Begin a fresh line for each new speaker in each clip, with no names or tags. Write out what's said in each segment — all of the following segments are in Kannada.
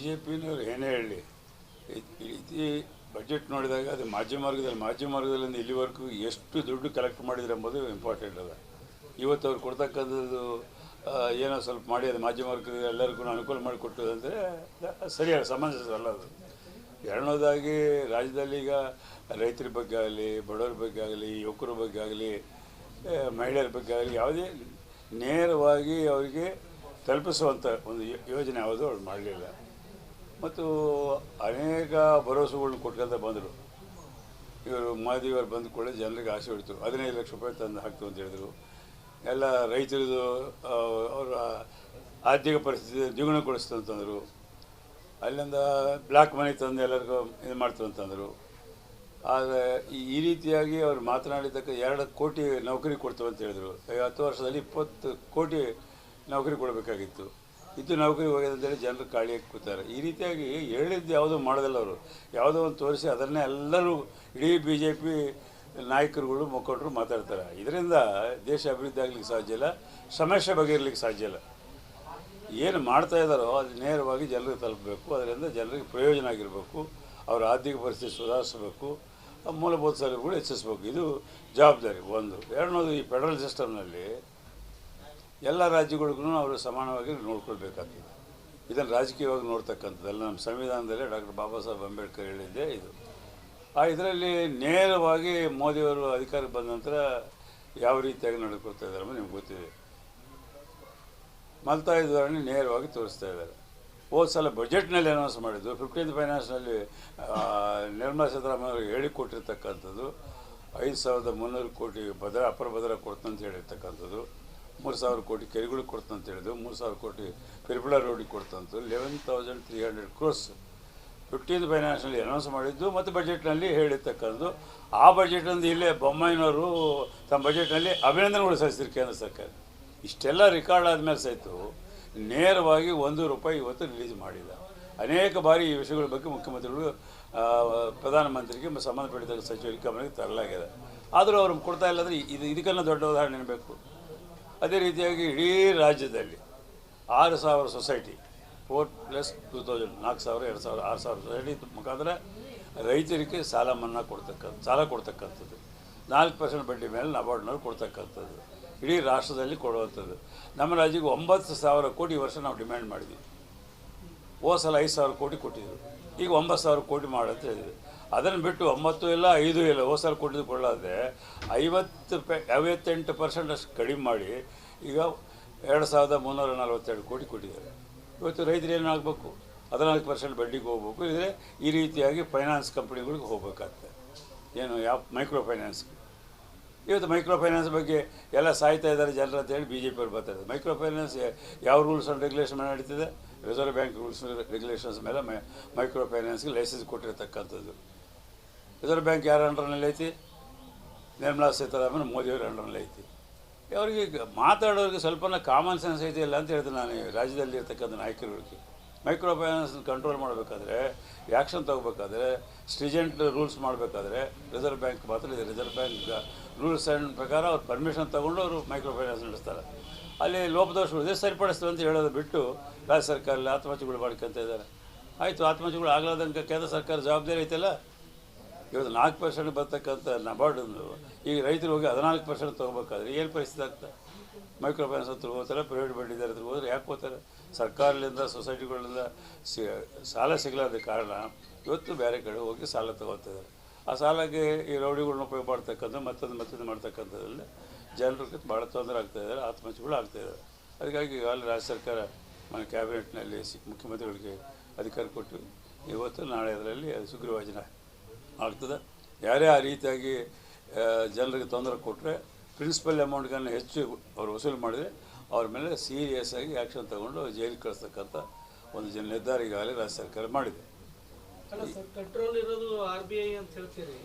ಜೆ ಪಿನವ್ರು ಏನೇ ಹೇಳಲಿ, ಈ ಬಜೆಟ್ ನೋಡಿದಾಗ ಅದು ಮಾಧ್ಯಮ ಮಾರ್ಗದಲ್ಲಿಂದ ಇಲ್ಲಿವರೆಗೂ ಎಷ್ಟು ದುಡ್ಡು ಕಲೆಕ್ಟ್ ಮಾಡಿದ್ರೆ ಎಂಬುದು ಇಂಪಾರ್ಟೆಂಟ್ ಅದ. ಇವತ್ತು ಅವ್ರು ಕೊಡ್ತಕ್ಕಂಥದ್ದು ಏನೋ ಸ್ವಲ್ಪ ಮಾಡಿ ಅದು ಮಾಧ್ಯಮ ವರ್ಗದ ಎಲ್ಲರಿಗೂ ಅನುಕೂಲ ಮಾಡಿಕೊಟ್ಟದು ಅಂದರೆ ಸರಿಯಾದ ಸಮಂಜಸ ಅಲ್ಲ ಅದು. ಎರಡನೇದಾಗಿ ರಾಜ್ಯದಲ್ಲಿ ಈಗ ರೈತರ ಬಗ್ಗೆ ಆಗಲಿ, ಬಡವರ ಬಗ್ಗೆ ಆಗಲಿ, ಯುವಕರ ಬಗ್ಗೆ ಆಗಲಿ, ಮಹಿಳೆಯರ ಬಗ್ಗೆ ಆಗಲಿ ಯಾವುದೇ ನೇರವಾಗಿ ಅವರಿಗೆ ತಲುಪಿಸುವಂಥ ಒಂದು ಯೋಜನೆ ಯಾವುದೂ ಅವ್ರು ಮಾಡಲಿಲ್ಲ. ಮತ್ತು ಅನೇಕ ಭರವಸೆಗಳನ್ನ ಕೊಟ್ಕೊಂತ ಬಂದರು. ಇವರು ಮೋದಿಯವರು ಬಂದ ಕೂಡ ಜನರಿಗೆ ಆಸೆ ಹೊಡಿತು. 15 ಲಕ್ಷ ರೂಪಾಯಿ ತಂದು ಹಾಕ್ತು ಅಂತ ಹೇಳಿದರು. ಎಲ್ಲ ರೈತರದು ಅವರ ಆರ್ಥಿಕ ಪರಿಸ್ಥಿತಿ ದ್ವಿಗುಣಗೊಳಿಸ್ತು ಅಂತಂದರು. ಅಲ್ಲಿಂದ ಬ್ಲ್ಯಾಕ್ ಮನಿ ತಂದು ಎಲ್ಲರಿಗೂ ಇದು ಮಾಡ್ತು ಅಂತಂದರು. ಆದರೆ ಈ ರೀತಿಯಾಗಿ ಅವರು ಮಾತನಾಡಿದ್ದಕ್ಕೆ 2 ಕೋಟಿ ನೌಕರಿ ಕೊಡ್ತೇವೆ ಅಂತ ಹೇಳಿದರು. 10 ವರ್ಷದಲ್ಲಿ 20 ಕೋಟಿ ನೌಕರಿ ಕೊಡಬೇಕಾಗಿತ್ತು. ಇದು ನೌಕರಿ ಹೋಗಿದೆ ಅಂತೇಳಿ ಜನರು ಕಾಳಿಯಾಗಿ ಕೂತಾರೆ. ಈ ರೀತಿಯಾಗಿ ಹೇಳಿದ್ದು ಯಾವುದೂ ಮಾಡೋದಿಲ್ಲ. ಅವರು ಯಾವುದೋ ಒಂದು ತೋರಿಸಿ ಅದನ್ನೇ ಎಲ್ಲರೂ ಇಡೀ BJP ನಾಯಕರುಗಳು ಮುಖಂಡರು ಮಾತಾಡ್ತಾರೆ. ಇದರಿಂದ ದೇಶ ಅಭಿವೃದ್ಧಿ ಆಗಲಿಕ್ಕೆ ಸಾಧ್ಯ ಇಲ್ಲ, ಸಮಸ್ಯೆ ಬಗೆಹರಲಿಕ್ಕೆ ಸಾಧ್ಯ ಇಲ್ಲ. ಏನು ಮಾಡ್ತಾ ಇದ್ದಾರೋ ಅದು ನೇರವಾಗಿ ಜನರಿಗೆ ತಲುಪಬೇಕು. ಅದರಿಂದ ಜನರಿಗೆ ಪ್ರಯೋಜನ ಆಗಿರಬೇಕು. ಅವರ ಆರ್ಥಿಕ ಪರಿಸ್ಥಿತಿ ಸುಧಾರಿಸಬೇಕು, ಮೂಲಭೂತ ಸೌಲಭ್ಯಗಳು ಹೆಚ್ಚಿಸಬೇಕು. ಇದು ಜವಾಬ್ದಾರಿ ಒಂದು. ಎರಡನೇದು, ಈ ಫೆಡರಲ್ ಸಿಸ್ಟಮ್ನಲ್ಲಿ ಎಲ್ಲ ರಾಜ್ಯಗಳಿಗೂ ಅವರು ಸಮಾನವಾಗಿ ನೋಡ್ಕೊಳ್ಬೇಕಾಗ್ತದೆ. ಇದನ್ನು ರಾಜಕೀಯವಾಗಿ ನೋಡ್ತಕ್ಕಂಥದ್ದಲ್ಲ. ನಮ್ಮ ಸಂವಿಧಾನದಲ್ಲೇ ಡಾಕ್ಟರ್ ಬಾಬಾ ಸಾಹೇಬ್ ಅಂಬೇಡ್ಕರ್ ಹೇಳಿದ್ದೆ ಇದು. ಇದರಲ್ಲಿ ನೇರವಾಗಿ ಮೋದಿಯವರು ಅಧಿಕಾರಕ್ಕೆ ಬಂದ ನಂತರ ಯಾವ ರೀತಿಯಾಗಿ ನಡ್ಕೊಳ್ತಾ ಇದ್ದಾರೆ ಅಂತ ನಿಮ್ಗೆ ಗೊತ್ತಿದೆ. ಮಲ್ತಾ ಧೋರಣೆ ನೇರವಾಗಿ ತೋರಿಸ್ತಾ ಇದ್ದಾರೆ. ಹೋದ ಸಲ ಬಜೆಟ್ನಲ್ಲಿ ಅನೌನ್ಸ್ ಮಾಡಿದ್ದು 15th ಫೈನಾನ್ಸ್ನಲ್ಲಿ ನಿರ್ಮಲಾ ಸೀತಾರಾಮನ್ ಅವರಿಗೆ ಹೇಳಿಕೊಟ್ಟಿರ್ತಕ್ಕಂಥದ್ದು 5,300 ಕೋಟಿ ಅಪರ ಭದ್ರಾ ಕೊಡ್ತಂತ ಹೇಳಿರ್ತಕ್ಕಂಥದ್ದು, 3,000 ಕೋಟಿ ಕೆರೆಗಳಿಗೆ ಕೊಡ್ತಂತ ಹೇಳಿದ್ದು, 3,000 ಕೋಟಿ ಪಿರ್ಪಳ ರೋಡಿಗೆ ಕೊಡ್ತಂತು, 11,300 crores 15th ಫೈನಾನ್ಸ್ನಲ್ಲಿ ಅನೌನ್ಸ್ ಮಾಡಿದ್ದು ಮತ್ತು ಬಜೆಟ್ನಲ್ಲಿ ಹೇಳಿರ್ತಕ್ಕಂಥದ್ದು. ಆ ಬಜೆಟ್ನಿಂದ ಇಲ್ಲೇ ಬೊಮ್ಮಾಯಿನವರು ತಮ್ಮ ಬಜೆಟ್ನಲ್ಲಿ ಅಭಿನಂದನೆಗಳು ಸಲ್ಲಿಸಿದ್ರು ಕೇಂದ್ರ ಸರ್ಕಾರ. ಇಷ್ಟೆಲ್ಲ ರೆಕಾರ್ಡ್ ಆದಮೇಲೆ ಸಹಿತ ನೇರವಾಗಿ ₹1 ಇವತ್ತು ರಿಲೀಸ್ ಮಾಡಿಲ್ಲ. ಅನೇಕ ಬಾರಿ ಈ ವಿಷಯಗಳ ಬಗ್ಗೆ ಮುಖ್ಯಮಂತ್ರಿಗಳು ಪ್ರಧಾನಮಂತ್ರಿಗೆ ಸಂಬಂಧಪಟ್ಟಿದ್ದ ಸಚಿವರಿಗೆ ಗಮನಕ್ಕೆ ತರಲಾಗಿದೆ. ಆದರೂ ಅವರು ಕೊಡ್ತಾ ಇಲ್ಲಾಂದರೆ ಇದಕ್ಕೆಲ್ಲ ದೊಡ್ಡ ಉದಾಹರಣೆ ಬೇಕು. ಅದೇ ರೀತಿಯಾಗಿ ಇಡೀ ರಾಜ್ಯದಲ್ಲಿ 6,000 ಸೊಸೈಟಿ 4+2,000 4,000 2,000 6,000 ಸೊಸೈಟಿ ಮುಖಾಂತರ ರೈತರಿಗೆ ಸಾಲ ಮನ್ನಾ ಸಾಲ ಕೊಡ್ತಕ್ಕಂಥದ್ದು, 4% ಬಡ್ಡಿ ಮೇಲೆ ನಬಾರ್ಡ್ನವ್ರು ಕೊಡ್ತಕ್ಕಂಥದ್ದು, ಇಡೀ ರಾಷ್ಟ್ರದಲ್ಲಿ ಕೊಡುವಂಥದ್ದು. ನಮ್ಮ ರಾಜ್ಯಕ್ಕೆ 9,000 ಕೋಟಿ ಈ ವರ್ಷ ನಾವು ಡಿಮ್ಯಾಂಡ್ ಮಾಡಿದ್ವಿ. ಹೋದ ಸಲ 5,000 ಕೋಟಿ ಕೊಟ್ಟಿದ್ರು. ಈಗ 9,000 ಕೋಟಿ ಮಾಡಂತ ಹೇಳಿದ್ವಿ. ಅದನ್ನು ಬಿಟ್ಟು 9 ಇಲ್ಲ 5 ಇಲ್ಲ, ಹೋದ ಸಲ ಕೊಟ್ಟಿದ್ದು ಕೊಳ್ಳಾದರೆ 58% ಅಷ್ಟು ಕಡಿಮೆ ಮಾಡಿ ಈಗ 2,342 ಕೋಟಿ ಕೊಟ್ಟಿದ್ದಾರೆ. ಇವತ್ತು ರೈತರು ಏನಾಗಬೇಕು? 14% ಬಡ್ಡಿಗೆ ಹೋಗ್ಬೇಕು. ಇದ್ರೆ ಈ ರೀತಿಯಾಗಿ ಫೈನಾನ್ಸ್ ಕಂಪ್ನಿಗಳಿಗೆ ಹೋಗ್ಬೇಕಾಗ್ತದೆ. ಏನು ಯಾವ ಮೈಕ್ರೋ ಫೈನಾನ್ಸ್ಗೆ. ಇವತ್ತು ಮೈಕ್ರೋ ಫೈನಾನ್ಸ್ ಬಗ್ಗೆ ಎಲ್ಲ ಸಾಯ್ತಾ ಇದ್ದಾರೆ ಜನರು ಅಂತೇಳಿ BJP ಅವ್ರು ಬರ್ತಾರೆ. ಮೈಕ್ರೋ ಫೈನಾನ್ಸ್ ಯಾವ ರೂಲ್ಸ್ ಆ್ಯಂಡ್ ರೆಗ್ಯುಲೇಷನ್ ಮೇಲೆ ನಡೀತಿದೆ? ರಿಸರ್ವ್ ಬ್ಯಾಂಕ್ ರೂಲ್ಸ್ ರೆಗ್ಯುಲೇಷನ್ಸ್ ಮೇಲೆ ಮೈಕ್ರೋ ಫೈನಾನ್ಸ್ಗೆ ಲೈಸೆನ್ಸ್ ಕೊಟ್ಟಿರ್ತಕ್ಕಂಥದ್ದು. ರಿಸರ್ವ್ ಬ್ಯಾಂಕ್ ಯಾರ ಅಂಡರ್ನಲ್ಲಿ ಐತಿ? ನಿರ್ಮಲಾ ಸೀತಾರಾಮನ್ ಮೋದಿಯವ್ರ ಅಂಡರ್ನಲ್ಲಿ ಐತಿ. ಅವರಿಗೆ ಮಾತಾಡೋರಿಗೆ ಸ್ವಲ್ಪನ ಕಾಮನ್ ಸೆನ್ಸ್ ಐತಿ ಇಲ್ಲ ಅಂತ ಹೇಳ್ತೀನಿ ನಾನು. ರಾಜ್ಯದಲ್ಲಿ ಇರ್ತಕ್ಕಂಥ ನಾಯಕರುಗಳಿಗೆ ಮೈಕ್ರೋ ಫೈನಾನ್ಸ್ ಕಂಟ್ರೋಲ್ ಮಾಡಬೇಕಾದ್ರೆ, ಆ್ಯಕ್ಷನ್ ತೊಗೋಬೇಕಾದ್ರೆ, ಸ್ಟ್ರಿಜೆಂಟ್ ರೂಲ್ಸ್ ಮಾಡಬೇಕಾದ್ರೆ ರಿಸರ್ವ್ ಬ್ಯಾಂಕ್ ಮಾತ್ರ ಇದೆ. ರಿಸರ್ವ್ ಬ್ಯಾಂಕ್ ರೂಲ್ಸ್ ಆ್ಯಂಡ್ ಪ್ರಕಾರ ಅವ್ರು ಪರ್ಮಿಷನ್ ತೊಗೊಂಡು ಅವರು ಮೈಕ್ರೋ ಫೈನಾನ್ಸ್ ನಡೆಸ್ತಾರೆ. ಅಲ್ಲಿ ಲೋಪದೋಷಗಳು ಇದೇ ಸರಿಪಡಿಸ್ತವೆ ಅಂತ ಹೇಳೋದು ಬಿಟ್ಟು ರಾಜ್ಯ ಸರ್ಕಾರದಲ್ಲಿ ಆತ್ಮಹತ್ಯೆಗಳು ಮಾಡ್ಕೊತ ಇದ್ದಾರೆ. ಆಯಿತು, ಆತ್ಮಹತ್ಯೆಗಳು ಆಗಲಾರ್ದಂಗೆ ಕೇಂದ್ರ ಸರ್ಕಾರ ಜವಾಬ್ದಾರಿ ಐತಲ್ಲ. ಇವತ್ತು 4% ಬರ್ತಕ್ಕಂಥ ನಬಾರ್ಡನ್ನು ಈಗ ರೈತರು ಹೋಗಿ 14% ತೊಗೋಬೇಕಾದ್ರೆ ಏನು ಪರಿಸ್ಥಿತಿ ಆಗ್ತದೆ? ಮೈಕ್ರೋ ಫೈನಾನ್ಸ್ ಹತ್ರ ಹೋಗ್ತಾರೆ, ಪ್ರೈವೇಟ್ ಬಡ್ಡಿದಾರ ಹತ್ರ ಹೋದ್ರೆ ಯಾಕೆ ಹೋಗ್ತಾರೆ? ಸರ್ಕಾರದಿಂದ ಸೊಸೈಟಿಗಳಿಂದ ಸಾಲ ಸಿಗಲಾದ ಕಾರಣ ಇವತ್ತು ಬೇರೆ ಕಡೆ ಹೋಗಿ ಸಾಲ ತೊಗೊಳ್ತಿದ್ದಾರೆ. ಆ ಸಾಲಕ್ಕೆ ಈ ರೌಡಿಗಳನ್ನ ಉಪಯೋಗ ಮಾಡ್ತಕ್ಕಂಥ ಮತ್ತೊಂದು ಮಾಡ್ತಕ್ಕಂಥದ್ರಲ್ಲಿ ಜನರಿಗೆ ಭಾಳ ತೊಂದರೆ ಆಗ್ತಾಯಿದ್ದಾರೆ, ಆತ್ಮಹತ್ಯೆಗಳು ಆಗ್ತಾಯಿದ್ದಾರೆ. ಅದಕ್ಕಾಗಿ ಈಗಾಗಲೇ ರಾಜ್ಯ ಸರ್ಕಾರ మన ಕ್ಯಾಬಿನೆಟ್ನಲ್ಲಿ ಮುಖ್ಯಮಂತ್ರಿಗಳಿಗೆ ಅಧಿಕಾರ ಕೊಟ್ಟು ಇವತ್ತು ನಾಳೆ ಅದರಲ್ಲಿ ಸುಗ್ರೀವಾಜ್ಞೆ ಆಗ್ತದೆ. ಯಾರೇ ಆ ರೀತಿಯಾಗಿ ಜನರಿಗೆ ತೊಂದರೆ ಕೊಟ್ಟರೆ ಪ್ರಿನ್ಸಿಪಲ್ ಅಮೌಂಟ್ಗಳನ್ನು ಹೆಚ್ಚು ಅವರು ವಸೂಲು ಮಾಡಿದರೆ ಅವ್ರ ಮೇಲೆ ಸೀರಿಯಸ್ ಆಗಿ ಆ್ಯಕ್ಷನ್ ತಗೊಂಡು ಜೈಲಿಗೆ ಕಳಿಸ್ತಕ್ಕಂಥ ಒಂದು ನಿರ್ಧಾರ ಈಗಾಗಲೇ ರಾಜ್ಯ ಸರ್ಕಾರ ಮಾಡಿದೆ.
ಕಂಟ್ರೋಲ್ ಇರೋದು RBI ಅಂತ ಹೇಳ್ತೀರಿ,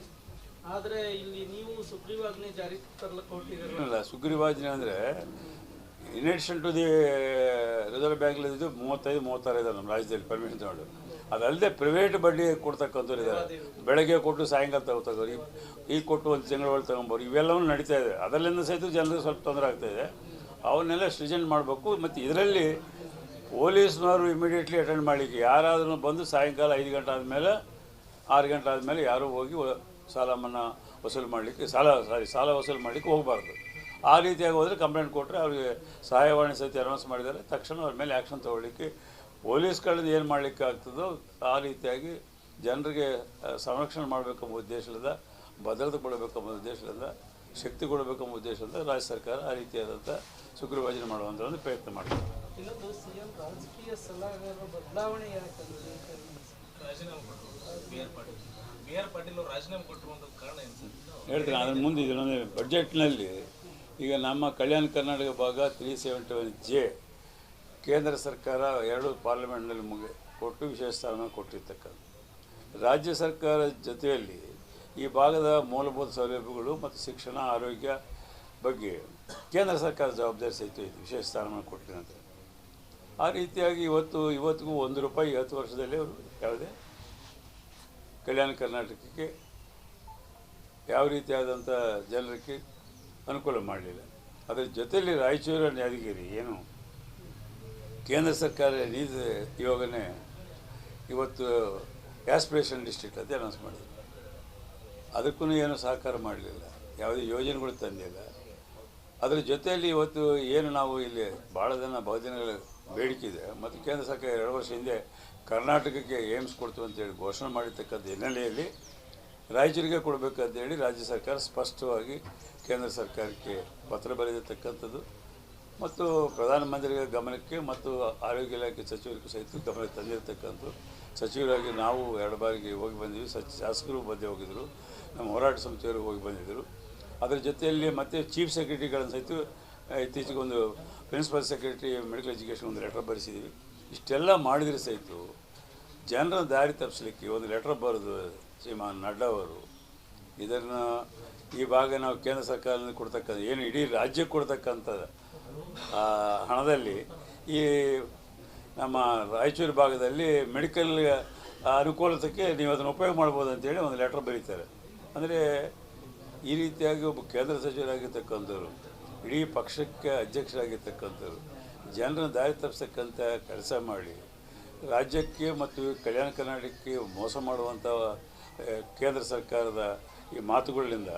ಆದರೆ ಇಲ್ಲಿ ನೀವು ಸುಗ್ರೀವಾಜ್ಞೆ ಜಾರಿ ತರಲಿಕ್ಕೆ ಹೊರಟಿದ್ದೀರಿ.
ಇಲ್ಲ, ಸುಗ್ರೀವಾಜ್ಞೆ ಅಂದರೆ in addition to the reserve ಬ್ಯಾಂಕ್ಲಿದ್ದು 35-36 ಇದ್ದಾರೆ ನಮ್ಮ ರಾಜ್ಯದಲ್ಲಿ ಪರ್ಮಿಷನ್ ತಗೊಂಡು. ಅದಲ್ಲದೆ ಪ್ರೈವೇಟ್ ಬಡ್ಡಿ ಕೊಡ್ತಕ್ಕಂಥವ್ರು ಇದ್ದಾರೆ. ಬೆಳಗ್ಗೆ ಕೊಟ್ಟು ಸಾಯಂಕಾಲ ತಗೋತಾರೆ, ಈಗ ಕೊಟ್ಟು ಒಂದು ತಿಂಗಳ ಒಳಗೆ ತೊಗೊಂಬೋದು. ಇವೆಲ್ಲವೂ ನಡೀತಾ ಇದೆ. ಅದರಲ್ಲಿಂದ ಸಹಿತ ಜನರಿಗೆ ಸ್ವಲ್ಪ ತೊಂದರೆ ಆಗ್ತಾಯಿದೆ. ಅವನ್ನೆಲ್ಲ ಸೃಜನೆ ಮಾಡಬೇಕು. ಮತ್ತು ಇದರಲ್ಲಿ ಪೊಲೀಸ್ನವರು ಇಮಿಡಿಯೇಟ್ಲಿ ಅಟೆಂಡ್ ಮಾಡಲಿಕ್ಕೆ ಯಾರಾದರೂ ಬಂದು ಸಾಯಂಕಾಲ 5 ಗಂಟೆ ಆದಮೇಲೆ 6 ಗಂಟೆ ಆದಮೇಲೆ ಯಾರೂ ಹೋಗಿ ಸಾಲ ಮನ್ನಾ ವಸೂಲು ಮಾಡಲಿಕ್ಕೆ ಸಾಲ ವಸೂಲು ಮಾಡಲಿಕ್ಕೆ ಹೋಗಬಾರ್ದು. ಆ ರೀತಿಯಾಗಿ ಹೋದರೆ ಕಂಪ್ಲೇಂಟ್ ಕೊಟ್ಟರೆ ಅವರಿಗೆ ಸಹಾಯವಾಣಿ ಸಹಿತ ಅನೌನ್ಸ್ ಮಾಡಿದ್ದಾರೆ, ತಕ್ಷಣ ಅವ್ರ ಮೇಲೆ ಆ್ಯಕ್ಷನ್ ತೊಗೊಳ್ಳಿಕ್ಕೆ ಪೊಲೀಸ್ಗಳಿಂದ ಏನು ಮಾಡಲಿಕ್ಕೆ ಆಗ್ತದೋ ಆ ರೀತಿಯಾಗಿ ಜನರಿಗೆ ಸಂರಕ್ಷಣೆ ಮಾಡಬೇಕೆಂಬ ಉದ್ದೇಶದಿಂದ, ಭದ್ರತೆ ಕೊಡಬೇಕೆಂಬ ಉದ್ದೇಶದಿಂದ, ಶಕ್ತಿ ಕೊಡಬೇಕೆಂಬ ಉದ್ದೇಶದಿಂದ ರಾಜ್ಯ ಸರ್ಕಾರ ಆ ರೀತಿಯಾದಂಥ ಸುಗ್ರೀವಾಜ್ಞೆ ಮಾಡುವಂಥ ಒಂದು ಪ್ರಯತ್ನ ಮಾಡ್ತಾರೆ.
ಇನ್ನೊಂದು ಸಿಎಂ ರಾಜಕೀಯ ಸಲಹೆಗಾರರ ಬದಲಾವಣೆ ಯಾಕೆ
ರಾಜೀನಾಮೆ ಕೊಟ್ಟರು? ಬಿ.ಆರ್. ಪಾಟೀಲ್ ಅವರು ರಾಜೀನಾಮೆ ಕೊಟ್ಟಿರುವಂಥ ಕಾರಣ ಏನು ಸರ್?
ಹೇಳ್ತೀನಿ, ಅದನ್ನು ಮುಂದೆ ಇದೊಂದು ಬಡ್ಜೆಟ್ನಲ್ಲಿ ಈಗ ನಮ್ಮ ಕಲ್ಯಾಣ ಕರ್ನಾಟಕ ಭಾಗ 371J ಕೇಂದ್ರ ಸರ್ಕಾರ 2 ಪಾರ್ಲಿಮೆಂಟ್ನಲ್ಲಿ ಕೊಟ್ಟು ವಿಶೇಷ ಸ್ಥಾನ ಕೊಟ್ಟಿರ್ತಕ್ಕಂಥ ರಾಜ್ಯ ಸರ್ಕಾರದ ಜೊತೆಯಲ್ಲಿ ಈ ಭಾಗದ ಮೂಲಭೂತ ಸೌಲಭ್ಯಗಳು ಮತ್ತು ಶಿಕ್ಷಣ, ಆರೋಗ್ಯ ಬಗ್ಗೆ ಕೇಂದ್ರ ಸರ್ಕಾರ ಜವಾಬ್ದಾರಿ ಸಹಿತ ಇದೆ, ವಿಶೇಷ ಸ್ಥಾನಮಾನ ಕೊಟ್ಟಿದೆ. ಆ ರೀತಿಯಾಗಿ ಇವತ್ತಿಗೂ ₹1 10 ವರ್ಷದಲ್ಲಿ ಅವರು ಯಾವುದೇ ಕಲ್ಯಾಣ ಕರ್ನಾಟಕಕ್ಕೆ ಯಾವ ರೀತಿಯಾದಂಥ ಜನರಿಗೆ ಅನುಕೂಲ ಮಾಡಲಿಲ್ಲ. ಅದರ ಜೊತೆಯಲ್ಲಿ ರಾಯಚೂರು, ಯಾದಗಿರಿ ಏನು ಕೇಂದ್ರ ಸರ್ಕಾರ ನೀತಿ ಯೋಗನೆ ಇವತ್ತು ಆಸ್ಪಿರೇಷನ್ ಡಿಸ್ಟ್ರಿಕ್ಟ್ ಅಂತ ಅನೌನ್ಸ್ ಮಾಡಿದ್ರು. ಅದಕ್ಕೂ ಏನೂ ಸಹಕಾರ ಮಾಡಲಿಲ್ಲ, ಯಾವುದೇ ಯೋಜನೆಗಳು ತಂದಿಲ್ಲ. ಅದರ ಜೊತೆಯಲ್ಲಿ ಇವತ್ತು ಏನು ನಾವು ಇಲ್ಲಿ ಭಾಳ ಬಹುದಿನಗಳ ಬೇಡಿಕೆ ಇದೆ ಮತ್ತು ಕೇಂದ್ರ ಸರ್ಕಾರ 2 ವರ್ಷ ಹಿಂದೆ ಕರ್ನಾಟಕಕ್ಕೆ ಏಮ್ಸ್ ಕೊಡ್ತೀವಿ ಅಂತೇಳಿ ಘೋಷಣೆ ಮಾಡಿರ್ತಕ್ಕಂಥ ಹಿನ್ನೆಲೆಯಲ್ಲಿ ರಾಯಚೂರಿಗೆ ಕೊಡಬೇಕಂತೇಳಿ ರಾಜ್ಯ ಸರ್ಕಾರ ಸ್ಪಷ್ಟವಾಗಿ ಕೇಂದ್ರ ಸರ್ಕಾರಕ್ಕೆ ಪತ್ರ ಬರೆದಿರ್ತಕ್ಕಂಥದ್ದು ಮತ್ತು ಪ್ರಧಾನಮಂತ್ರಿಗಳ ಗಮನಕ್ಕೆ ಮತ್ತು ಆರೋಗ್ಯ ಇಲಾಖೆ ಸಚಿವರಿಗೂ ಸಹಿತ ಗಮನಕ್ಕೆ ತಂದಿರತಕ್ಕಂಥದ್ದು. ಸಚಿವರಾಗಿ ನಾವು 2 ಬಾರಿಗೆ ಹೋಗಿ ಬಂದಿದ್ವಿ, ಶಾಸಕರು ಬಂದೇ ಹೋಗಿದ್ದರು, ನಮ್ಮ ಹೋರಾಟ ಸಮಿತಿಯವರು ಹೋಗಿ ಬಂದಿದ್ದರು. ಅದರ ಜೊತೆಯಲ್ಲಿ ಮತ್ತು ಚೀಫ್ ಸೆಕ್ರೆಟರಿಗಳನ್ನು ಸಹಿತ ಇತ್ತೀಚೆಗೆ ಒಂದು ಪ್ರಿನ್ಸಿಪಲ್ ಸೆಕ್ರೆಟರಿ ಮೆಡಿಕಲ್ ಎಜುಕೇಷನ್ ಒಂದು ಲೆಟರ್ ಬರೆಸಿದ್ದೀವಿ. ಇಷ್ಟೆಲ್ಲ ಮಾಡಿದರೆ ಸಹಿತ ಜನರ ದಾರಿ ತಪ್ಪಿಸಲಿಕ್ಕೆ ಒಂದು ಲೆಟರ್ ಬರೆದು ಶ್ರೀಮಾನ್ ನಡ್ಡಾ ಅವರು ಇದನ್ನು ಈ ಭಾಗ ನಾವು ಕೇಂದ್ರ ಸರ್ಕಾರದಿಂದ ಕೊಡ್ತಕ್ಕಂಥ ಏನು ಇಡೀ ರಾಜ್ಯಕ್ಕೆ ಕೊಡ್ತಕ್ಕಂಥ ಹಣದಲ್ಲಿ ಈ ನಮ್ಮ ರಾಯಚೂರು ಭಾಗದಲ್ಲಿ ಮೆಡಿಕಲ್ ಅನುಕೂಲತೆಗೆ ನೀವು ಅದನ್ನು ಉಪಯೋಗ ಮಾಡ್ಬೋದು ಅಂತೇಳಿ ಒಂದು ಲೆಟರ್ ಬರೀತಾರೆ. ಅಂದರೆ ಈ ರೀತಿಯಾಗಿ ಒಬ್ಬ ಕೇಂದ್ರ ಸಚಿವರಾಗಿರ್ತಕ್ಕಂಥವ್ರು, ಇಡೀ ಪಕ್ಷಕ್ಕೆ ಅಧ್ಯಕ್ಷರಾಗಿರ್ತಕ್ಕಂಥವ್ರು ಜನರನ್ನು ದಾರಿ ತಪ್ಪಿಸ್ತಕ್ಕಂಥ ಕೆಲಸ ಮಾಡಿ ರಾಜ್ಯಕ್ಕೆ ಮತ್ತು ಕಲ್ಯಾಣ ಕರ್ನಾಟಕಕ್ಕೆ ಮೋಸ ಮಾಡುವಂಥ ಕೇಂದ್ರ ಸರ್ಕಾರದ ಈ ಮಾತುಗಳಿಂದ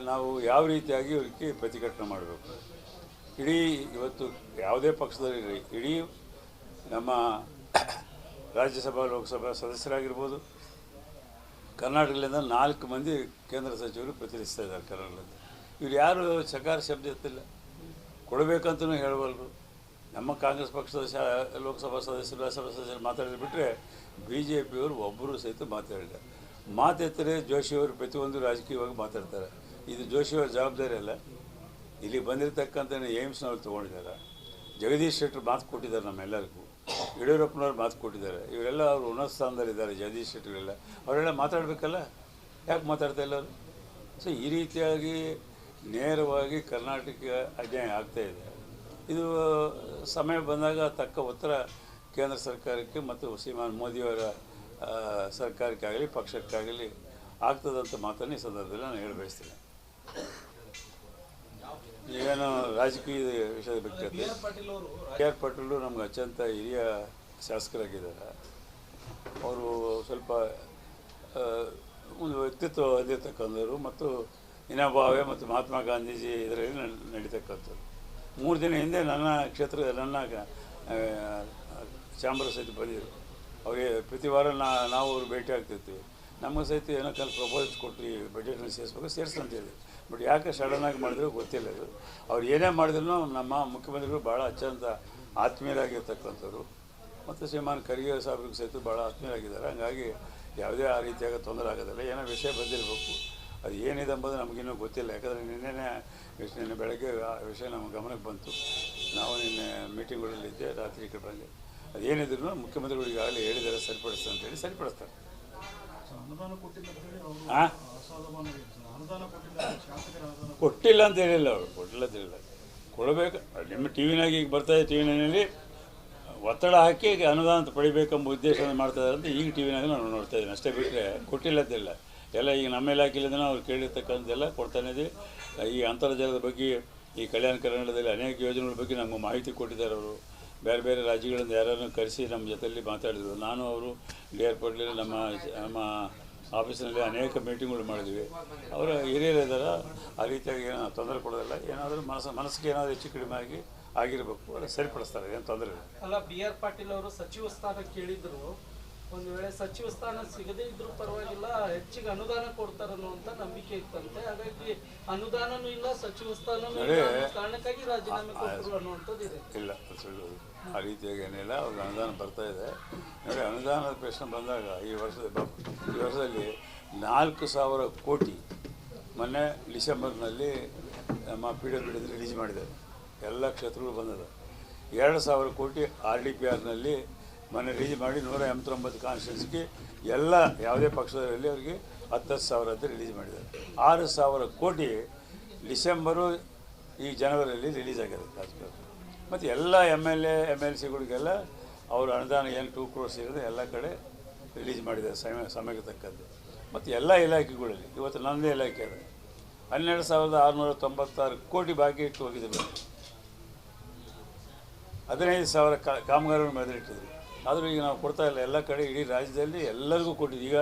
ನಾವು ಯಾವ ರೀತಿಯಾಗಿ ಇವರಿಗೆ ಪ್ರತಿಭಟನೆ ಮಾಡಬೇಕು. ಇಡೀ ಇವತ್ತು ಯಾವುದೇ ಪಕ್ಷದಲ್ಲಿ ಇಡೀ ನಮ್ಮ ರಾಜ್ಯಸಭಾ ಲೋಕಸಭಾ ಸದಸ್ಯರಾಗಿರ್ಬೋದು, ಕರ್ನಾಟಕದಿಂದ 4 ಮಂದಿ ಕೇಂದ್ರ ಸಚಿವರು ಪ್ರತಿನಿಧಿಸ್ತಾ ಇದ್ದಾರೆ ಕರ್ನಾಟಕದಿಂದ. ಇವ್ರು ಯಾರು ಸಕಾರ ಶಬ್ದ ಎತ್ತಿಲ್ಲ, ಕೊಡಬೇಕಂತಲೂ ಹೇಳಬಲ್ಲರು. ನಮ್ಮ ಕಾಂಗ್ರೆಸ್ ಪಕ್ಷದ ಲೋಕಸಭಾ ಸದಸ್ಯರು, ರಾಜ್ಯಸಭಾ ಸದಸ್ಯರು ಮಾತಾಡಿದ್ರೆ ಬಿಟ್ಟರೆ BJPಯವರು ಒಬ್ಬರು ಸಹಿತ ಮಾತಾಡಿಲ್ಲ. ಮಾತೆತ್ತರೆ ಜೋಶಿಯವರು ಪ್ರತಿಯೊಂದು ರಾಜಕೀಯವಾಗಿ ಮಾತಾಡ್ತಾರೆ. ಇದು ಜೋಶಿಯವರ ಜವಾಬ್ದಾರಿ ಅಲ್ಲ. ಇಲ್ಲಿ ಬಂದಿರತಕ್ಕಂಥ ಏಮ್ಸ್ನವ್ರು ತೊಗೊಂಡಿದ್ದಾರೆ, ಜಗದೀಶ್ ಶೆಟ್ಟರ್ ಮಾತು ಕೊಟ್ಟಿದ್ದಾರೆ, ನಮ್ಮೆಲ್ಲರಿಗೂ ಯಡಿಯೂರಪ್ಪನವ್ರು ಮಾತು ಕೊಟ್ಟಿದ್ದಾರೆ. ಇವರೆಲ್ಲ ಅವರು ಉನ್ನತ ಸ್ಥಾನದಲ್ಲಿದ್ದಾರೆ, ಜಗದೀಶ್ ಶೆಟ್ಟರೆಲ್ಲ. ಅವರೆಲ್ಲ ಮಾತಾಡಬೇಕಲ್ಲ, ಯಾಕೆ ಮಾತಾಡ್ತಾ ಇಲ್ಲ ಅವರು? ಸೊ ಈ ರೀತಿಯಾಗಿ ನೇರವಾಗಿ ಕರ್ನಾಟಕ ಅನ್ಯಾಯ ಆಗ್ತಾಯಿದೆ. ಇದು ಸಮಯ ಬಂದಾಗ ತಕ್ಕ ಉತ್ತರ ಕೇಂದ್ರ ಸರ್ಕಾರಕ್ಕೆ ಮತ್ತು ಶ್ರೀಮಾನ್ ಮೋದಿಯವರ ಸರ್ಕಾರಕ್ಕಾಗಲಿ ಪಕ್ಷಕ್ಕಾಗಲಿ ಆಗ್ತದಂಥ ಮಾತನ್ನು ಈ ಸಂದರ್ಭದಲ್ಲಿ ನಾನು ಹೇಳಿ ಬಯಸ್ತೇನೆ. ಈಗೇನು ರಾಜಕೀಯ ವಿಷಯದ ಬಗ್ಗೆ ಬಿ.ಆರ್. ಪಾಟೀಲ್ ನಮ್ಗೆ ಅತ್ಯಂತ ಹಿರಿಯ ಶಾಸಕರಾಗಿದ್ದಾರೆ. ಅವರು ಸ್ವಲ್ಪ ಒಂದು ವ್ಯಕ್ತಿತ್ವ ಹೊಂದಿರತಕ್ಕಂಥವ್ರು ಮತ್ತು ವಿನೋಬಾವೆ ಮತ್ತು ಮಹಾತ್ಮ ಗಾಂಧೀಜಿ ಇದರಲ್ಲಿ ನಡೀತಕ್ಕಂಥದ್ದು. 3 ದಿನ ಹಿಂದೆ ನನ್ನ ಕ್ಷೇತ್ರದ ನನ್ನ ಚಾಂಬರ್ ಸಹಿತ ಬಂದಿದ್ದರು. ಅವರಿಗೆ ಪ್ರತಿ ವಾರ ನಾವು ಅವ್ರು ಭೇಟಿ ಆಗ್ತಿರ್ತೀವಿ. ನಮಗೆ ಸಹಿತ ಏನೋ ಪ್ರಪೋಸಲ್ಸ್ ಕೊಟ್ಟು ಬಜೆಟ್ನ ಸೇರಿಸ್ಬೇಕು ಸೇರಿಸ್ತಂತೇಳಿ. ಬಟ್ ಯಾಕೆ ಸಡನ್ನಾಗಿ ಮಾಡಿದ್ರು ಗೊತ್ತಿಲ್ಲ. ಇದು ಅವ್ರು ಏನೇ ಮಾಡಿದ್ರು ನಮ್ಮ ಮುಖ್ಯಮಂತ್ರಿಗಳು ಭಾಳ ಅತ್ಯಂತ ಆತ್ಮೀಯರಾಗಿರ್ತಕ್ಕಂಥವ್ರು ಮತ್ತು ಶ್ರೀಮಾನ್ ಖರ್ಗೆ ಸಾಹೇಬ್ರಿಗೂ ಸಹಿತ ಭಾಳ ಆತ್ಮೀಯರಾಗಿದ್ದಾರೆ. ಹಂಗಾಗಿ ಯಾವುದೇ ಆ ರೀತಿಯಾಗ ತೊಂದರೆ ಆಗೋದಿಲ್ಲ. ಏನೋ ವಿಷಯ ಬಂದಿರಬೇಕು, ಅದು ಏನಿದೆ ಎಂಬುದು ನಮಗಿನ್ನೂ ಗೊತ್ತಿಲ್ಲ. ಯಾಕಂದರೆ ನಿನ್ನೆ ಬೆಳಗ್ಗೆ ಆ ವಿಷಯ ನಮ್ಮ ಗಮನಕ್ಕೆ ಬಂತು. ನಾವು ನಿನ್ನೆ ಮೀಟಿಂಗ್ಗಳಲ್ಲಿದ್ದೆ, ರಾತ್ರಿ ಈ ಕಡೆ ಬಂದೆ. ಅದೇನಿದ್ರು ಮುಖ್ಯಮಂತ್ರಿಗಳು ಈಗಾಗಲೇ ಹೇಳಿದ್ದಾರೆ ಸರಿಪಡಿಸ್ತಾರೆ ಅಂತೇಳಿ ಸರಿಪಡಿಸ್ತಾರೆ. ಹಾಂ, ಕೊಟ್ಟಿಲ್ಲ ಅಂತ ಹೇಳಿಲ್ಲ ಅವರು, ಕೊಟ್ಟಿಲ್ಲ ಅಂತ ಹೇಳಿಲ್ಲ. ಕೊಡಬೇಕು. ನಿಮ್ಮ ಟಿ ವಿನಾಗ ಈಗ ಬರ್ತಾಯಿದೆ, ಟಿ ವಿನಲ್ಲಿ ಒತ್ತಡ ಹಾಕಿ ಅನುದಾನ ಪಡಿಬೇಕೆಂಬ ಉದ್ದೇಶವನ್ನು ಮಾಡ್ತಾಯಿದ್ದಾರೆ ಅಂತ ಈಗ ಟಿ ವಿನಾಗ ನಾನು ನೋಡ್ತಾ ಇದ್ದೀನಿ. ಅಷ್ಟೇ ಬಿಟ್ಟರೆ ಕೊಟ್ಟಿಲ್ಲ ಅಂತಿಲ್ಲ. ಎಲ್ಲ ಈಗ ನಮ್ಮ ಇಲಾಖೆಯಿಂದ ಅವ್ರು ಕೇಳಿರ್ತಕ್ಕಂಥದ್ದೆಲ್ಲ ಕೊಡ್ತಾನೆ ಇದೆ. ಈ ಅಂತರ್ಜಾಲದ ಬಗ್ಗೆ, ಈ ಕಲ್ಯಾಣ ಕರ್ನಾಟಕದಲ್ಲಿ ಅನೇಕ ಯೋಜನೆಗಳ ಬಗ್ಗೆ ನಮಗೆ ಮಾಹಿತಿ ಕೊಟ್ಟಿದ್ದಾರೆ ಅವರು. ಬೇರೆ ಬೇರೆ ರಾಜ್ಯಗಳಿಂದ ಯಾರನ್ನು ಕರೆಸಿ ನಮ್ಮ ಜೊತೆಯಲ್ಲಿ ಮಾತಾಡಿದರು. ನಾನು ಅವರು ಡಿ ಆರ್ ಪಾಟೀಲ್ ನಮ್ಮ ಆಫೀಸಿನಲ್ಲಿ ಅನೇಕ ಮೀಟಿಂಗ್ಗಳು ಮಾಡಿದ್ವಿ. ಅವರ ಹಿರಿಯರಿದ್ದಾರೆ, ಆ ರೀತಿಯಾಗಿ ಏನೋ ತೊಂದರೆ ಕೊಡೋದಿಲ್ಲ. ಏನಾದರೂ ಮನಸ್ಸಿಗೆ ಏನಾದರೂ ಹೆಚ್ಚು ಕಡಿಮೆ ಆಗಿರಬೇಕು, ಅದು ಸರಿಪಡಿಸ್ತಾರೆ, ಏನು ತೊಂದರೆ ಇಲ್ಲ.
ಅಲ್ಲ, ಬಿ ಆರ್ ಪಾಟೀಲ್ ಅವರು ಸಚಿವ ಸ್ಥಾನ ಕೇಳಿದ್ರು. ಒಂದು ವೇಳೆ ಸಚಿವ ಸ್ಥಾನ ಸಿಗದೇ ಇದ್ರೂ ಪರವಾಗಿಲ್ಲ, ಹೆಚ್ಚಿಗೆ ಅನುದಾನ ಕೊಡ್ತಾರೆ ಅನ್ನುವಂಥ ನಂಬಿಕೆ ಇತ್ತಂತೆ. ಹಾಗಾಗಿ ಅನುದಾನನೂ ಇಲ್ಲ, ಸಚಿವ ಸ್ಥಾನನೂ ಇಲ್ಲ ಅನ್ನೋ ಕಾರಣಕ್ಕಾಗಿ ರಾಜೀನಾಮೆ ಕೊಟ್ಟರು ಅನ್ನುವಂಥದ್ದು ಇದೆ.
ಇಲ್ಲ, ಸುಳ್ಳು. ಆ ರೀತಿಯಾಗಿ ಏನಿಲ್ಲ, ಅವ್ರಿಗೆ ಅನುದಾನ ಬರ್ತಾ ಇದೆ. ನೋಡಿ, ಅನುದಾನದ ಪ್ರಶ್ನೆ ಬಂದಾಗ ಈ ವರ್ಷದಲ್ಲಿ 4,000 ಕೋಟಿ ಮೊನ್ನೆ ಡಿಸೆಂಬರ್ನಲ್ಲಿ ನಮ್ಮ PWD ರಿಲೀಸ್ ಮಾಡಿದ್ದಾರೆ. ಎಲ್ಲ ಕ್ಷೇತ್ರಗಳು ಬಂದದ. 2,000 ಕೋಟಿ RDPRನಲ್ಲಿ ಮೊನ್ನೆ ರಿಲೀಸ್ ಮಾಡಿ 189 ಕಾನ್ಸ್ಟಿಟ್ಯೂನ್ಸಿಗೆ ಎಲ್ಲ ಯಾವುದೇ ಪಕ್ಷದಲ್ಲಿ ಅವರಿಗೆ 10,000 ಅಂತ ರಿಲೀಸ್ ಮಾಡಿದ್ದಾರೆ. 6,000 ಕೋಟಿ ಡಿಸೆಂಬರು ಈ ಜನವರಿಯಲ್ಲಿ ರಿಲೀಸ್ ಆಗಿದೆ ರಾಜಕೀಯ. ಮತ್ತು ಎಲ್ಲ MLCಗಳಿಗೆಲ್ಲ ಅವರು ಅನುದಾನ ಏನು 2 crores ಇರೋದು ಎಲ್ಲ ಕಡೆ ರಿಲೀಸ್ ಮಾಡಿದ್ದಾರೆ ಸಮಯಕ್ಕೆ ತಕ್ಕಂತೆ. ಮತ್ತು ಎಲ್ಲ ಇಲಾಖೆಗಳಲ್ಲಿ ಇವತ್ತು ನನ್ನದೇ ಇಲಾಖೆ ಇದೆ, 12,696 ಕೋಟಿ ಬಾಕಿ ಇಟ್ಟು ಹೋಗಿದ್ದೀವಿ. 15,000 ಕಾಮಗಾರಿಗಳು ಮೆರೆದಿಟ್ಟಿದ್ರು. ಆದರೂ ಈಗ ನಾವು ಕೊಡ್ತಾ ಇಲ್ಲ. ಎಲ್ಲ ಕಡೆ ಇಡೀ ರಾಜ್ಯದಲ್ಲಿ ಎಲ್ಲರಿಗೂ ಕೊಟ್ಟಿದ್ದೀವಿ. ಈಗ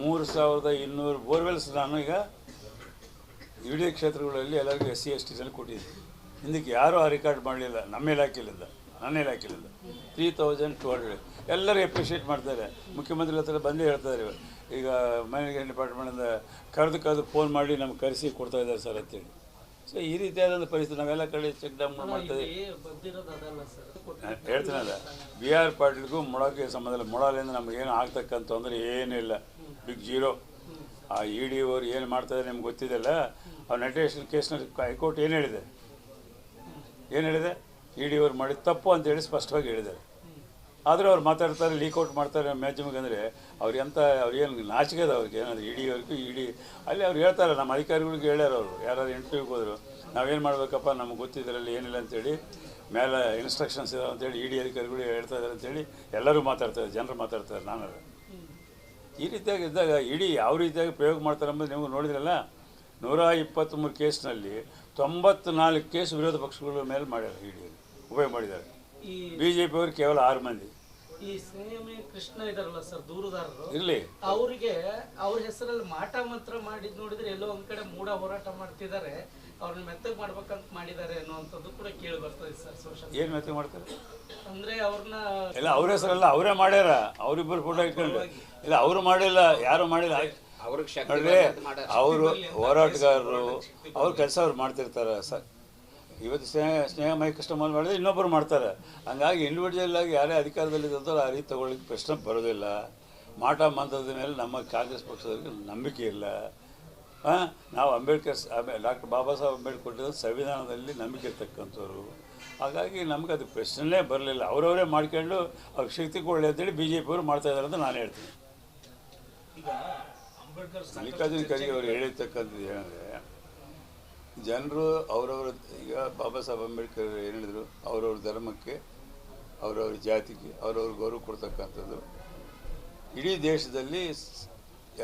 3,200 ಬೋರ್ವೆಲ್ಸ್ ನಾನು ಈಗ ಇಡೀ ಕ್ಷೇತ್ರಗಳಲ್ಲಿ ಎಲ್ಲರಿಗೂ SC STನಲ್ಲಿ ಕೊಟ್ಟಿದ್ದೀನಿ. ಹಿಂದಕ್ಕೆ ಯಾರೂ ಆ ರೆಕಾರ್ಡ್ ಮಾಡಲಿಲ್ಲ ನನ್ನ ಇಲಾಖೆಯಿಂದ. 3,200 ಎಲ್ಲರೂ ಅಪ್ರಿಷಿಯೇಟ್ ಮಾಡ್ತಾರೆ. ಮುಖ್ಯಮಂತ್ರಿ ಹತ್ರ ಬಂದೇ ಹೇಳ್ತಾರೆ. ಈಗ ಮೈನಿಂಗ್ ಡಿಪಾರ್ಟ್ಮೆಂಟಿಂದ ಕರೆದು ಫೋನ್ ಮಾಡಿ ನಮ್ಗೆ ಕರೆಸಿ ಕೊಡ್ತಾ ಇದ್ದಾರೆ ಸರ್ ಅಂತೇಳಿ. ಸೊ ಈ ರೀತಿಯಾದಂಥ ಪರಿಸ್ಥಿತಿ ನಾವೆಲ್ಲ ಕಡೆ ಚೆಕ್ ಡೌನ್ ಮಾಡ್ತೇವೆ. ಹೇಳ್ತೀನಲ್ಲ, ಬಿ ಆರ್ ಪಾಟೀಲ್ಗೂ ಮೊಳಕ್ಕೆ ಸಂಬಂಧ ಇಲ್ಲ. ಮೊಳಲಿಂದ ನಮಗೇನು ಆಗ್ತಕ್ಕಂಥ ತೊಂದರೆ ಏನೂ ಇಲ್ಲ, ಬಿಗ್ ಜೀರೋ. ಆ ED ಅವರು ಏನು ಮಾಡ್ತಾಯಿದ್ದಾರೆ ನಿಮ್ಗೆ ಗೊತ್ತಿದೆಯಲ್ಲ. ಅವ್ರು ನಟೇಶನ್ ಕೇಸ್ನಲ್ಲಿ ಹೈಕೋರ್ಟ್ ಏನು ಹೇಳಿದೆ ED ಅವರು ಮಾಡಿದ ತಪ್ಪು ಅಂತೇಳಿ ಸ್ಪಷ್ಟವಾಗಿ ಹೇಳಿದ್ದಾರೆ. ಆದರೂ ಅವ್ರು ಮಾತಾಡ್ತಾರೆ, ಲೀಕ್ಔಟ್ ಮಾಡ್ತಾರೆ ಮ್ಯಾಜಿಮಿಗೆ. ಅಂದರೆ ಅವ್ರು ಏನು ನಾಚಿಕೆ ಅದ ಅವ್ರಿಗೆ ಏನಾದ್ರು ED ಅಲ್ಲಿ ಅವ್ರು ಹೇಳ್ತಾರೆ. ನಮ್ಮ ಅಧಿಕಾರಿಗಳಿಗೆ ಹೇಳ್ಯಾರ ಅವರು, ಯಾರು ಇಂಟರ್ವ್ಯೂಗೆ ಹೋದರು, ನಾವೇನು ಮಾಡಬೇಕಪ್ಪ ನಮ್ಗೆ ಗೊತ್ತಿದ್ದರಲ್ಲಿ ಏನಿಲ್ಲ ಅಂತೇಳಿ ಮೇಲೆ ಇನ್ಸ್ಟ್ರಕ್ಷನ್ಸ್ ಇದಾವೆ ಅಂತೇಳಿ ED ಅಧಿಕಾರಿಗಳು ಹೇಳ್ತಾ ಇದ್ದಾರೆ ಅಂತೇಳಿ ಎಲ್ಲರೂ ಮಾತಾಡ್ತಾರೆ, ಜನರು ಮಾತಾಡ್ತಾರೆ. ನಾನು ಈ ರೀತಿಯಾಗಿ ಇದ್ದಾಗ ED ಯಾವ ರೀತಿಯಾಗಿ ಪ್ರಯೋಗ ಮಾಡ್ತಾರೆ ಅಂಬುದು ನೀವು ನೋಡಿದ್ರಲ್ಲ. 123 ಕೇಸ್ನಲ್ಲಿ 94 ಕೇಸ್ ವಿರೋಧ ಪಕ್ಷಗಳ ಮೇಲೆ ಮಾಡ್ಯಾರ, ED ಉಪಯೋಗ ಮಾಡಿದ್ದಾರೆ. BJP ಅವರು ಕೇವಲ 6 ಮಂದಿ.
ಈ ಸ್ನೇಹಮೇ ಕೃಷ್ಣ ಇದಾರಲ್ಲ ಸರ್, ದೂರುದಾರರು,
ಇರಲಿ,
ಅವರಿಗೆ ಅವ್ರ ಹೆಸರಲ್ಲಿ ಮಾಟ ಮಂತ್ರ ಮಾಡಿದ್ ನೋಡಿದ್ರೆ ಎಲ್ಲೋ ಒಂದ್ ಕಡೆ ಮೂಢ ಹೋರಾಟ ಮಾಡ್ತಿದ್ದಾರೆ, ಅವ್ರನ್ನ ಮೆತ್ತಗೆ ಮಾಡ್ಬೇಕಂತ ಮಾಡಿದ್ದಾರೆ ಅನ್ನುವಂಥದ್ದು ಕೂಡ ಕೇಳಿ ಬರ್ತದೆ ಸರ್ ಸೋಷಿಯಲ್.
ಏನು ಮೆತ್ತಗೆ ಮಾಡ್ತಾರೆ
ಅಂದ್ರೆ ಅವ್ರನ್ನ
ಎಲ್ಲ ಅವ್ರ ಹೆಸರಲ್ಲ, ಅವರೇ ಮಾಡ್ಯಾರ. ಅವರಿಬ್ಬರು ಫೋಟೋ ಇಟ್ಕೊಂಡು ಇಲ್ಲ, ಅವರು ಮಾಡಿಲ್ಲ, ಯಾರು ಮಾಡಿಲ್ಲ. ನೋಡ್ರಿ, ಅವರು ಹೋರಾಟಗಾರರು ಅವ್ರ ಕೆಲಸ ಅವ್ರು ಮಾಡ್ತಿರ್ತಾರೆ ಸರ್. ಇವತ್ತು ಸ್ನೇಹಮಯ ಕಸ್ಟಮರ್ ಮಾಡಿದ್ರೆ ಇನ್ನೊಬ್ಬರು ಮಾಡ್ತಾರೆ. ಹಂಗಾಗಿ ಇಂಡಿವಿಜುವಲ್ ಆಗಿ ಯಾರೇ ಅಧಿಕಾರದಲ್ಲಿದ್ದಂಥವ್ರು ಆ ರೀತಿ ತಗೊಳ್ಳಿಕ್ಕೆ ಪ್ರಶ್ನೆ ಬರೋದಿಲ್ಲ. ಮಾಟ ಮಂತ್ರದ ಮೇಲೆ ನಮ್ಮ ಕಾಂಗ್ರೆಸ್ ಪಕ್ಷದವ್ರಿಗೆ ನಂಬಿಕೆ ಇಲ್ಲ. ನಾವು ಡಾಕ್ಟರ್ ಬಾಬಾ ಸಾಹೇಬ್ ಅಂಬೇಡ್ಕರ್ ಕೊಟ್ಟಿದ್ದ ಸಂವಿಧಾನದಲ್ಲಿ ನಂಬಿಕೆ ಇರ್ತಕ್ಕಂಥವ್ರು. ಹಾಗಾಗಿ ನಮ್ಗೆ ಅದು ಪ್ರಶ್ನೆ ಬರಲಿಲ್ಲ. ಅವರವರೇ ಮಾಡ್ಕೊಂಡು ಅವ್ರ ಶಕ್ತಿ ಕೊಡಲಿ ಅಂತೇಳಿ BJP ಅವರು ಮಾಡ್ತಾಯಿದ್ದಾರೆ ಅಂತ ನಾನು ಹೇಳ್ತೀನಿ. ಮಲ್ಲಿಕಾರ್ಜುನ ಖರ್ಗೆ ಅವರು ಹೇಳಿರ್ತಕ್ಕಂಥದ್ದು ಏನಂದರೆ, ಜನರು ಅವರವರ, ಈಗ ಬಾಬಾ ಸಾಹೇಬ್ ಅಂಬೇಡ್ಕರ್ ಏನು ಹೇಳಿದರು, ಅವರವ್ರ ಧರ್ಮಕ್ಕೆ, ಅವರವ್ರ ಜಾತಿಗೆ ಅವರವ್ರ ಗೌರವ ಕೊಡ್ತಕ್ಕಂಥದ್ದು. ಇಡೀ ದೇಶದಲ್ಲಿ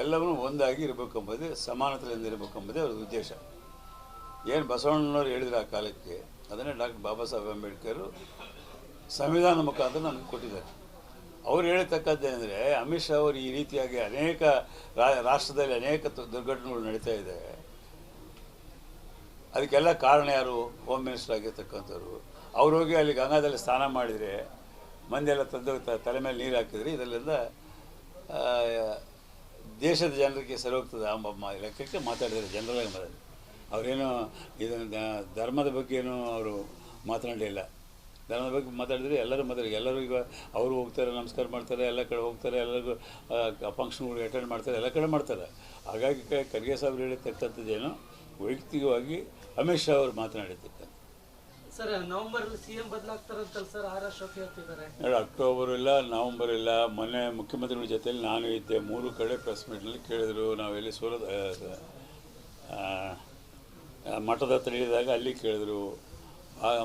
ಎಲ್ಲವನ್ನೂ ಒಂದಾಗಿ ಇರಬೇಕೆಂಬುದೇ, ಸಮಾನತೆಯಿಂದ ಇರಬೇಕೆಂಬುದೇ ಅವ್ರ ಉದ್ದೇಶ. ಏನು ಬಸವಣ್ಣನವರು ಹೇಳಿದ್ರು ಆ ಕಾಲಕ್ಕೆ, ಅದನ್ನೇ ಡಾಕ್ಟರ್ ಬಾಬಾ ಸಾಹೇಬ್ ಅಂಬೇಡ್ಕರ್ ಸಂವಿಧಾನದ ಮುಖಾಂತರ ನಮಗೆ ಕೊಟ್ಟಿದ್ದಾರೆ. ಅವ್ರು ಹೇಳ್ತಕ್ಕದ್ದೇನೆಂದರೆ, ಅಮಿತ್ ಶಾ ಅವರು ಈ ರೀತಿಯಾಗಿ ಅನೇಕ ರಾಷ್ಟ್ರದಲ್ಲಿ ಅನೇಕ ದುರ್ಘಟನೆಗಳು ನಡೀತಾ ಇದೆ. ಅದಕ್ಕೆಲ್ಲ ಕಾರಣ ಯಾರು? ಹೋಮ್ ಮಿನಿಸ್ಟರ್ ಆಗಿರ್ತಕ್ಕಂಥವ್ರು. ಅವ್ರು ಹೋಗಿ ಅಲ್ಲಿ ಗಂಗಾದಲ್ಲಿ ಸ್ನಾನ ಮಾಡಿದರೆ, ಮಂದಿಯೆಲ್ಲ ತಂದು ತಲೆ ಮೇಲೆ ನೀರು ಹಾಕಿದ್ರೆ ಇದರಿಂದ ದೇಶದ ಜನರಿಗೆ ಸರಿ ಹೋಗ್ತದೆ ಎಂಬ ಲೆಕ್ಕಕ್ಕೆ ಮಾತಾಡಿದ್ದಾರೆ. ಜನರಲಾಗಿ ಮಾತಾಡಿ ಅವರೇನು ಇದನ್ನು ಧರ್ಮದ ಬಗ್ಗೆ ಏನೂ ಅವರು ಮಾತನಾಡಲಿಲ್ಲ. ಧರ್ಮದ ಬಗ್ಗೆ ಮಾತಾಡಿದರೆ ಎಲ್ಲರೂ ಮಾತಾಡಿ, ಎಲ್ಲರೂ ಈಗ ಅವರು ಹೋಗ್ತಾರೆ, ನಮಸ್ಕಾರ ಮಾಡ್ತಾರೆ, ಎಲ್ಲ ಕಡೆ ಹೋಗ್ತಾರೆ, ಎಲ್ಲರಿಗೂ ಫಂಕ್ಷನ್ಗಳು ಅಟೆಂಡ್ ಮಾಡ್ತಾರೆ, ಎಲ್ಲ ಕಡೆ ಮಾಡ್ತಾರೆ. ಹಾಗಾಗಿ ಖರ್ಗೆ ಸಾಹೇಬ್ರು ಹೇಳಿರ್ತಕ್ಕಂಥದ್ದೇನು ವೈಯಕ್ತಿಕವಾಗಿ ಅಮಿತ್ ಶಾ ಅವರು ಮಾತನಾಡಿರ್ತಕ್ಕಂಥ.
ಸರ್, ನವೆಂಬರ್ CM ಬದಲಾಗ್ತಾರಂತಲ್ಲ ಸರ್, R ಅಶೋಕ್ ಹೇಳ್ತಿದ್ದಾರೆ.
ನೋಡಿ, ಅಕ್ಟೋಬರ್ ಇಲ್ಲ, ನವಂಬರ್ ಇಲ್ಲ. ಮೊನ್ನೆ ಮುಖ್ಯಮಂತ್ರಿಗಳ ಜೊತೆಯಲ್ಲಿ ನಾನು ಇದ್ದೆ. 3 ಕಡೆ ಪ್ರೆಸ್ ಮೀಟ್ನಲ್ಲಿ ಕೇಳಿದರು. ನಾವೆಲ್ಲಿ ಮಠದ ಹತ್ರ ಇಳಿದಾಗ ಅಲ್ಲಿ ಕೇಳಿದ್ರು,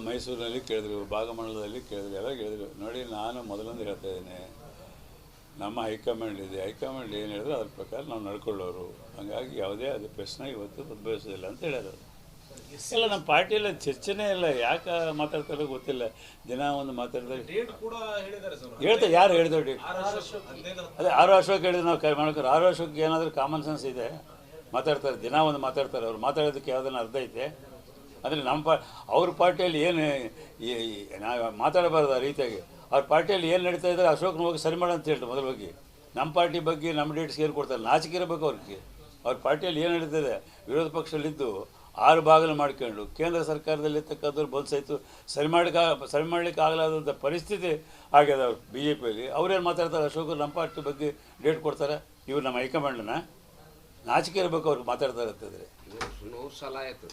ಮೈಸೂರಿನಲ್ಲಿ ಕೇಳಿದ್ರು, ಭಾಗಮಂಡಲದಲ್ಲಿ ಕೇಳಿದ್ರು, ಎಲ್ಲ ಕೇಳಿದ್ರು. ನೋಡಿ, ನಾನು ಮೊದಲೊಂದು ಹೇಳ್ತಾ ಇದ್ದೇನೆ, ನಮ್ಮ ಹೈಕಮಾಂಡ್ ಇದೆ. ಹೈಕಮಾಂಡ್ ಏನು ಹೇಳಿದ್ರು ಅದ್ರ ಪ್ರಕಾರ ನಾವು ನಡ್ಕೊಳ್ಳೋರು. ಹಾಗಾಗಿ ಯಾವುದೇ ಅದು ಪ್ರಶ್ನೆ ಇವತ್ತು ಉದ್ಭವಿಸೋದಿಲ್ಲ ಅಂತ ಹೇಳ್ಯಾರ. ಇಲ್ಲ ನಮ್ಮ ಪಾರ್ಟಿಯಲ್ಲಿ ಚರ್ಚೆನೇ ಇಲ್ಲ, ಯಾಕೆ ಮಾತಾಡ್ತಾರೋ ಗೊತ್ತಿಲ್ಲ. ದಿನ ಒಂದು ಮಾತಾಡ್ತಾರೆ,
ಡೇಟ್ ಕೂಡ ಹೇಳಿದ್ದಾರೆ ಸರ್.
ಹೇಳ್ತಾರೆ. ಯಾರು ಹೇಳಿದ್ರು ಡೇಟ್?
15
ಅದೇ 6 ವರ್ಷಕ್ಕೆ ಹೇಳಿದ್ರೆ ನಾವು ಕೈ ಮಾಡ್ತಾರೆ. 6 ವರ್ಷಕ್ಕೆ ಏನಾದರೂ ಕಾಮನ್ ಸೆನ್ಸ್ ಇದೆ? ಮಾತಾಡ್ತಾರೆ, ದಿನ ಒಂದು ಮಾತಾಡ್ತಾರೆ. ಅವ್ರು ಮಾತಾಡೋದಕ್ಕೆ ಯಾವುದನ್ನ ಅರ್ಥ ಐತೆ? ಅಂದರೆ ನಮ್ಮ ಅವ್ರ ಪಾರ್ಟಿಯಲ್ಲಿ ಏನು ನಾವು ಮಾತಾಡಬಾರ್ದು ಆ ರೀತಿಯಾಗಿ. ಅವ್ರ ಪಾರ್ಟಿಯಲ್ಲಿ ಏನು ನಡೀತಾ ಇದ್ದಾರೆ ಅಶೋಕ್ನ ಹೋಗಿ ಸರಿ ಮಾಡು ಅಂತ ಹೇಳ್ತಾರೆ ಮೊದಲು ಹೋಗಿ. ನಮ್ಮ ಪಾರ್ಟಿ ಬಗ್ಗೆ ನಮ್ಮ ಡೇಟ್ಸ್ಗೆ ಏನು ಕೊಡ್ತಾರೆ? ನಾಚಿಕೆ ಇರಬೇಕು ಅವ್ರಿಗೆ. ಅವ್ರ ಪಾರ್ಟಿಯಲ್ಲಿ ಏನು ನಡೀತದೆ? ವಿರೋಧ ಪಕ್ಷದಲ್ಲಿದ್ದು 6 ಬಾಗಿಲು ಮಾಡ್ಕೊಂಡು ಕೇಂದ್ರ ಸರ್ಕಾರದಲ್ಲಿರ್ತಕ್ಕಂಥವ್ರು ಬಂದು ಸರಿ ಮಾಡಲಿಕ್ಕೆ ಆಗಲಾದಂಥ ಪರಿಸ್ಥಿತಿ ಆಗ್ಯದ ಅವ್ರು ಬಿ ಜೆ ಪಿಯಲ್ಲಿ. ಅವ್ರೇನು ಮಾತಾಡ್ತಾರೆ? ಅಶೋಕ್ ನಮ್ಮ ಪಾರ್ಟಿ ಬಗ್ಗೆ ಡೇಟ್ ಕೊಡ್ತಾರೆ. ಇವ್ರು ನಮ್ಮ ಹೈಕಮಾಂಡನ್ನ ನಾಚಿಕೆ ಇರಬೇಕು ಅವ್ರಿಗೆ ಮಾತಾಡ್ತಾರೆ ಅಂತಂದರೆ.
100 ಸಲ ಆಯಿತು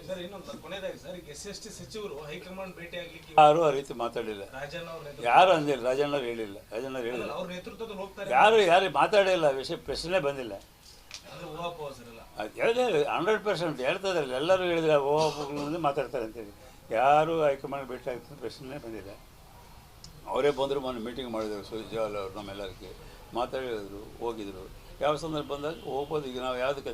ಸರ್. ಇನ್ನೊಂದು ಕೊನೆಯದಾಗಿ ಸರ್, ಈಗ SST ಸಚಿವರು ಹೈಕಮಾಂಡ್ ಭೇಟಿ ಆಗ್ಲಿಕ್ಕೆ
ಯಾರೂ ಆ ರೀತಿ ಮಾತಾಡಿಲ್ಲ.
ರಾಜಣ್ಣ ಅವ್ರ
ಯಾರು ಅಂದಿಲ್ಲ. ರಾಜಣ್ಣವ್ರು ಹೇಳಿಲ್ಲ.
ಅವ್ರ ನೇತೃತ್ವದಲ್ಲಿ ಹೋಗ್ತಾರೆ.
ಯಾರು ಮಾತಾಡಿಲ್ಲ. ವಿಷಯ ಪ್ರಶ್ನೆ ಬಂದಿಲ್ಲ.
ಅಂದ್ರೆ ಊಹಾಪೋಹ ಸರ್ ಎಲ್ಲ.
ಅದು ಹೇಳಿದೆ 100% ಹೇಳ್ತಾ ಇದ್ದಾರೆ. ಎಲ್ಲರೂ ಹೇಳಿದ್ರೆ ಮುಂದೆ ಮಾತಾಡ್ತಾರೆ ಅಂತೇಳಿ. ಯಾರು ಹೈಕಮಾಂಡ್ ಭೇಟಿ ಆಗ್ತದೆ ಪ್ರಶ್ನೆ ಬಂದಿಲ್ಲ. ಅವರೇ ಬಂದರು, ಮೊನ್ನೆ ಮೀಟಿಂಗ್ ಮಾಡಿದರು ಸುಜಾಲ್ ಅವರು ನಮ್ಮೆಲ್ಲರಿಗೆ ಮಾತಾಡಿದ್ರು, ಹೋಗಿದ್ರು. ಯಾವ ಸಂದರ್ಭ ಬಂದಾಗ ಹೋಗ್ಬೋದು. ಈಗ ನಾವು ಯಾವುದಕ್ಕೆ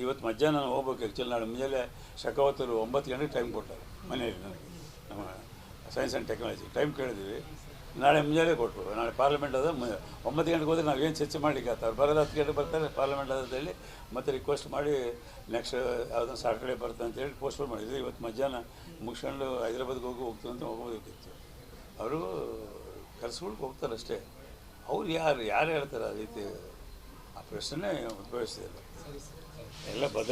ಇವತ್ತು ಮಧ್ಯಾಹ್ನ ನಾನು ಹೋಗ್ಬೇಕು. ಆ್ಯಕ್ಚುಲಿ ನಾಳೆ ಮುಂಜಾನೆ ಶೆಖಾವತರು 9 ಗಂಟೆಗೆ ಟೈಮ್ ಕೊಟ್ಟಾರೆ ಮನೆಯಲ್ಲಿ. ನನಗೆ ನಮ್ಮ ಸೈನ್ಸ್ ಆ್ಯಂಡ್ ಟೆಕ್ನಾಲಜಿ ಟೈಮ್ ಕೇಳಿದ್ವಿ. ನಾಳೆ ಮುಂಜಾನೆ ಕೊಟ್ಟರು. ನಾಳೆ ಪಾರ್ಲಿಮೆಂಟ್ ಅದ 9 ಗಂಟೆಗೆ ಹೋದರೆ ನಾವು ಏನು ಚರ್ಚೆ ಮಾಡಲಿಕ್ಕೆ ಆಗ್ತದೆ? ಅವ್ರು ಬರೋದು 10 ಗಂಟೆಗೆ ಬರ್ತಾರೆ ಪಾರ್ಲಿಮೆಂಟ್ ಅದಂತೇಳಿ ಮತ್ತೆ ರಿಕ್ವೆಸ್ಟ್ ಮಾಡಿ ನೆಕ್ಸ್ಟ್ ಯಾವುದೋ ಸಾಟರ್ಡೆ ಬರ್ತದೆ ಅಂತೇಳಿ ಪೋಸ್ಟ್ಪೋನ್ ಮಾಡಿದ್ವಿ. ಇವತ್ತು ಮಧ್ಯಾಹ್ನ ಮುಗಿಸ್ಕೊಂಡು ಹೈದ್ರಾಬಾದ್ಗೆ ಹೋಗ್ತೀವಿ ಅಂತ ಹೋಗೋದಕ್ಕಿತ್ತು. ಅವರು ಕರ್ಸ್ಕೊಳಕ್ಕೆ ಹೋಗ್ತಾರೆ ಅಷ್ಟೇ. ಅವ್ರು ಯಾರು ಹೇಳ್ತಾರೆ ಆ ರೀತಿ? ಆ ಪ್ರಶ್ನೆ ಉದ್ಭವಿಸಿದೆ ಎಲ್ಲ